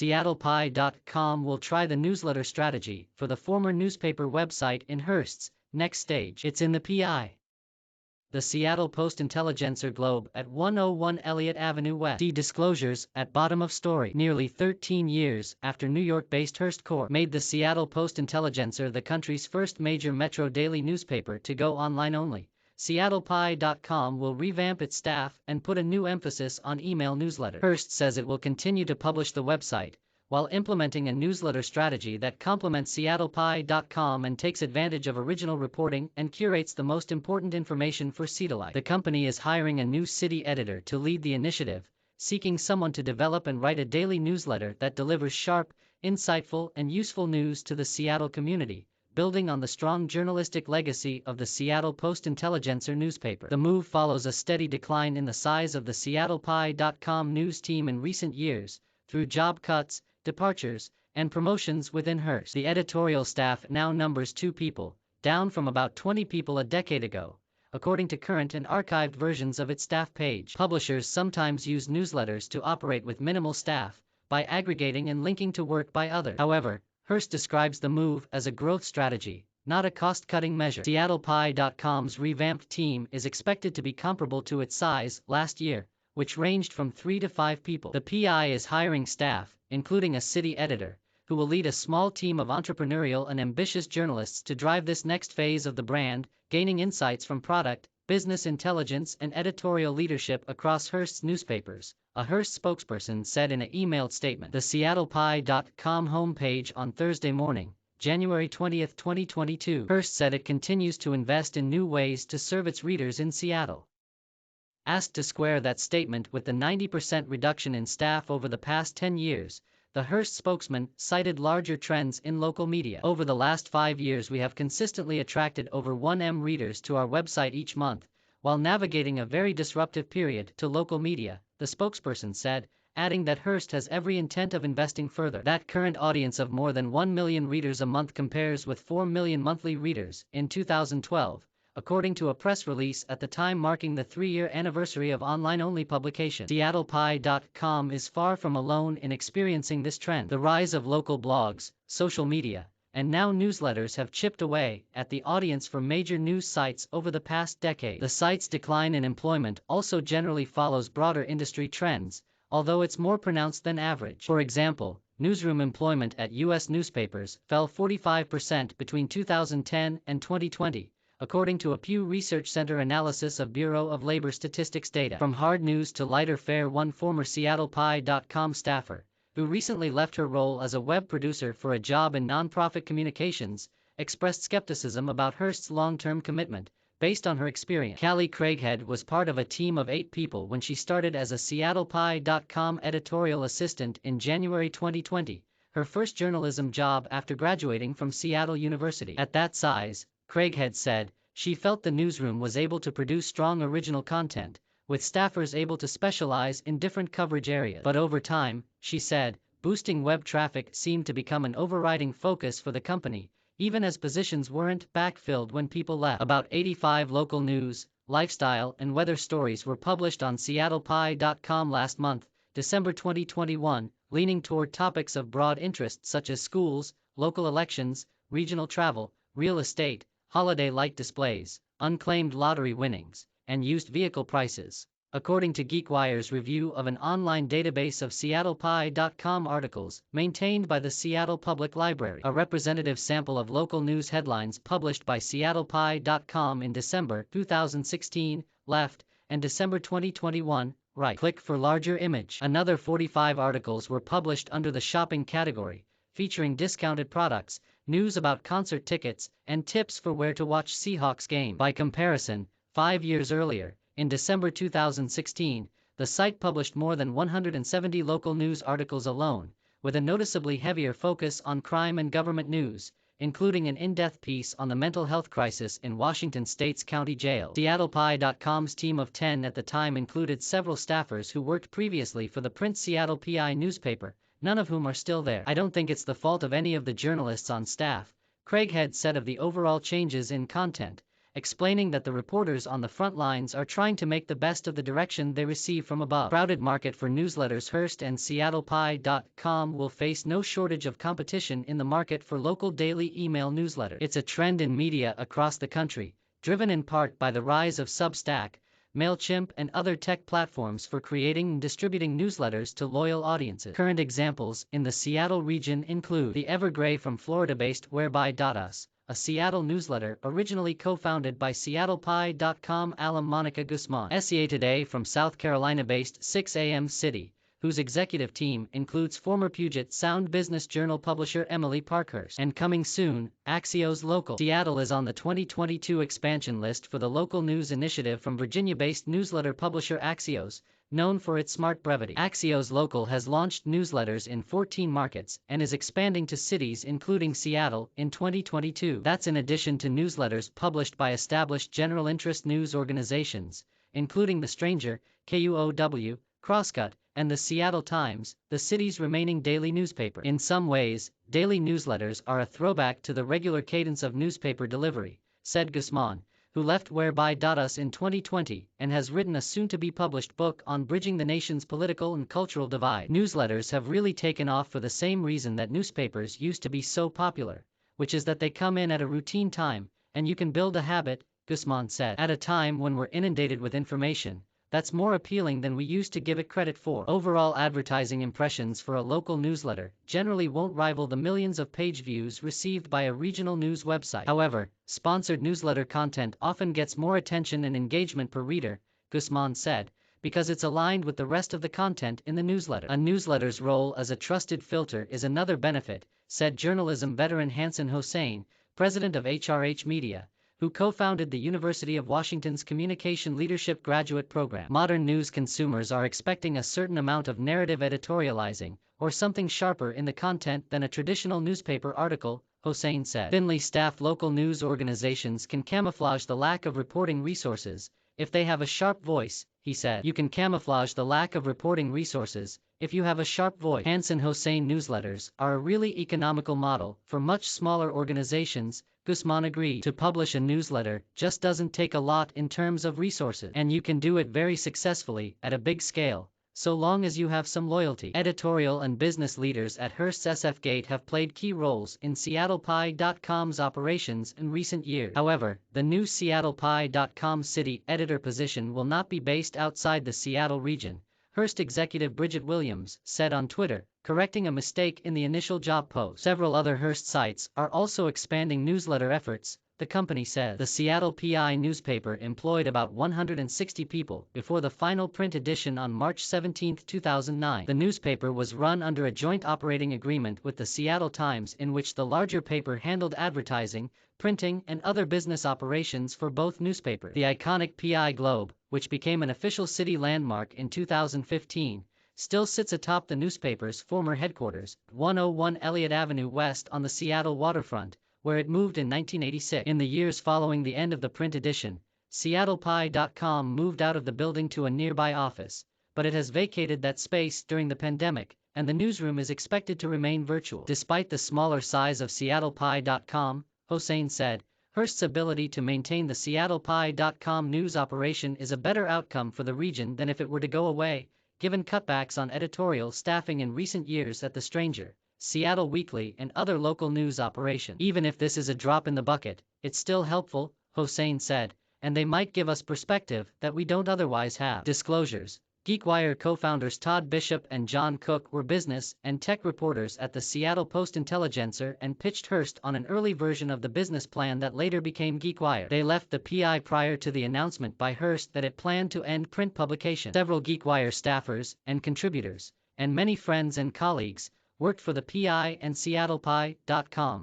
SeattlePie.com will try the newsletter strategy for the former newspaper website in Hearst's next stage. It's in the PI. The Seattle Post-Intelligencer Globe at 101 Elliott Avenue West. See disclosures at bottom of story. Nearly 13 years after New York-based Hearst Corp. made the Seattle Post-Intelligencer the country's first major metro daily newspaper to go online only, SeattlePie.com will revamp its staff and put a new emphasis on email newsletters. Hearst says it will continue to publish the website, while implementing a newsletter strategy that complements SeattlePie.com and takes advantage of original reporting and curates the most important information for Seattleites. The company is hiring a new city editor to lead the initiative, seeking someone to develop and write a daily newsletter that delivers sharp, insightful, and useful news to the Seattle community, building on the strong journalistic legacy of the Seattle Post-Intelligencer newspaper. The move follows a steady decline in the size of the SeattlePie.com news team in recent years, through job cuts, departures, and promotions within Hearst. The editorial staff now numbers 2 people, down from about 20 people a decade ago, according to current and archived versions of its staff page. Publishers sometimes use newsletters to operate with minimal staff, by aggregating and linking to work by others. However, Hearst describes the move as a growth strategy, not a cost-cutting measure. SeattlePie.com's revamped team is expected to be comparable to its size last year, which ranged from 3 to 5 people. The PI is hiring staff, including a city editor, who will lead a small team of entrepreneurial and ambitious journalists to drive this next phase of the brand, gaining insights from product, business intelligence, and editorial leadership across Hearst's newspapers, a Hearst spokesperson said in an emailed statement. The SeattlePie.com homepage on Thursday morning, January 20, 2022. Hearst said it continues to invest in new ways to serve its readers in Seattle. Asked to square that statement with the 90% reduction in staff over the past 10 years, the Hearst spokesman cited larger trends in local media. Over the last 5 years we have consistently attracted over 1M readers to our website each month, while navigating a very disruptive period to local media, the spokesperson said, adding that Hearst has every intent of investing further. That current audience of more than 1 million readers a month compares with 4 million monthly readers in 2012. According to a press release at the time marking the 3-year anniversary of online-only publication. SeattlePie.com is far from alone in experiencing this trend. The rise of local blogs, social media, and now newsletters have chipped away at the audience for major news sites over the past decade. The site's decline in employment also generally follows broader industry trends, although it's more pronounced than average. For example, newsroom employment at U.S. newspapers fell 45% between 2010 and 2020. According to a Pew Research Center analysis of Bureau of Labor Statistics data. From hard news to lighter fare, one former SeattlePie.com staffer, who recently left her role as a web producer for a job in nonprofit communications, expressed skepticism about Hearst's long-term commitment, based on her experience. Callie Craighead was part of a team of 8 people when she started as a SeattlePie.com editorial assistant in January 2020, her first journalism job after graduating from Seattle University. At that size, Craighead said, she felt the newsroom was able to produce strong original content, with staffers able to specialize in different coverage areas. But over time, she said, boosting web traffic seemed to become an overriding focus for the company, even as positions weren't backfilled when people left. About 85 local news, lifestyle, and weather stories were published on SeattlePie.com last month, December 2021, leaning toward topics of broad interest such as schools, local elections, regional travel, real estate, holiday light displays, unclaimed lottery winnings, and used vehicle prices. According to GeekWire's review of an online database of SeattlePie.com articles maintained by the Seattle Public Library, a representative sample of local news headlines published by SeattlePie.com in December 2016, left, and December 2021, right. Click for larger image. Another 45 articles were published under the shopping category, featuring discounted products, news about concert tickets, and tips for where to watch Seahawks game. By comparison, 5 years earlier, in December 2016, the site published more than 170 local news articles alone, with a noticeably heavier focus on crime and government news, including an in-depth piece on the mental health crisis in Washington State's county jail. SeattlePie.com's team of 10 at the time included several staffers who worked previously for the print Seattle PI newspaper, none of whom are still there. I don't think it's the fault of any of the journalists on staff, Craighead said of the overall changes in content, explaining that the reporters on the front lines are trying to make the best of the direction they receive from above. Crowded market for newsletters. Hearst and SeattlePie.com will face no shortage of competition in the market for local daily email newsletters. It's a trend in media across the country, driven in part by the rise of Substack, MailChimp, and other tech platforms for creating and distributing newsletters to loyal audiences. Current examples in the Seattle region include the Evergrey from Florida-based Whereby.us, a Seattle newsletter originally co-founded by SeattlePie.com alum Monica Guzman. SEA Today from South Carolina-based 6 AM City, whose executive team includes former Puget Sound Business Journal publisher Emily Parkhurst. And coming soon, Axios Local. Seattle is on the 2022 expansion list for the local news initiative from Virginia-based newsletter publisher Axios, known for its smart brevity. Axios Local has launched newsletters in 14 markets and is expanding to cities including Seattle in 2022. That's in addition to newsletters published by established general interest news organizations, including The Stranger, KUOW, Crosscut, and the Seattle Times, the city's remaining daily newspaper. In some ways, daily newsletters are a throwback to the regular cadence of newspaper delivery, said Guzman, who left Whereby.us in 2020 and has written a soon-to-be-published book on bridging the nation's political and cultural divide. Newsletters have really taken off for the same reason that newspapers used to be so popular, which is that they come in at a routine time, and you can build a habit, Guzman said. At a time when we're inundated with information, that's more appealing than we used to give it credit for. Overall advertising impressions for a local newsletter generally won't rival the millions of page views received by a regional news website. However, sponsored newsletter content often gets more attention and engagement per reader, Guzman said, because it's aligned with the rest of the content in the newsletter. A newsletter's role as a trusted filter is another benefit, said journalism veteran Hansen Hossein, president of HRH Media, who co-founded the University of Washington's Communication Leadership Graduate Program. Modern news consumers are expecting a certain amount of narrative editorializing, or something sharper in the content than a traditional newspaper article, Hossein said. Thinly staffed local news organizations can camouflage the lack of reporting resources if they have a sharp voice, he said. You can camouflage the lack of reporting resources if you have a sharp voice. Hansen Hossein newsletters are a really economical model for much smaller organizations, Guzman agreed. To publish a newsletter just doesn't take a lot in terms of resources, and you can do it very successfully at a big scale, so long as you have some loyalty. Editorial and business leaders at Hearst's SF-Gate have played key roles in SeattlePie.com's operations in recent years. However, the new SeattlePie.com city editor position will not be based outside the Seattle region, Hearst executive Bridget Williams said on Twitter, correcting a mistake in the initial job post. Several other Hearst sites are also expanding newsletter efforts, the company said. The Seattle PI newspaper employed about 160 people before the final print edition on March 17, 2009. The newspaper was run under a joint operating agreement with the Seattle Times in which the larger paper handled advertising, printing, and other business operations for both newspapers. The iconic PI Globe, which became an official city landmark in 2015, still sits atop the newspaper's former headquarters, 101 Elliott Avenue West on the Seattle waterfront, where it moved in 1986. In the years following the end of the print edition, SeattlePie.com moved out of the building to a nearby office, but it has vacated that space during the pandemic, and the newsroom is expected to remain virtual. Despite the smaller size of SeattlePie.com, Hossein said, Hearst's ability to maintain the SeattlePie.com news operation is a better outcome for the region than if it were to go away, given cutbacks on editorial staffing in recent years at The Stranger, Seattle Weekly, and other local news operations. Even if this is a drop in the bucket, it's still helpful, Hossein said, and they might give us perspective that we don't otherwise have. Disclosures. GeekWire co-founders Todd Bishop and John Cook were business and tech reporters at the Seattle Post-Intelligencer and pitched Hearst on an early version of the business plan that later became GeekWire. They left the PI prior to the announcement by Hearst that it planned to end print publication. Several GeekWire staffers and contributors, and many friends and colleagues, worked for the PI and SeattlePie.com.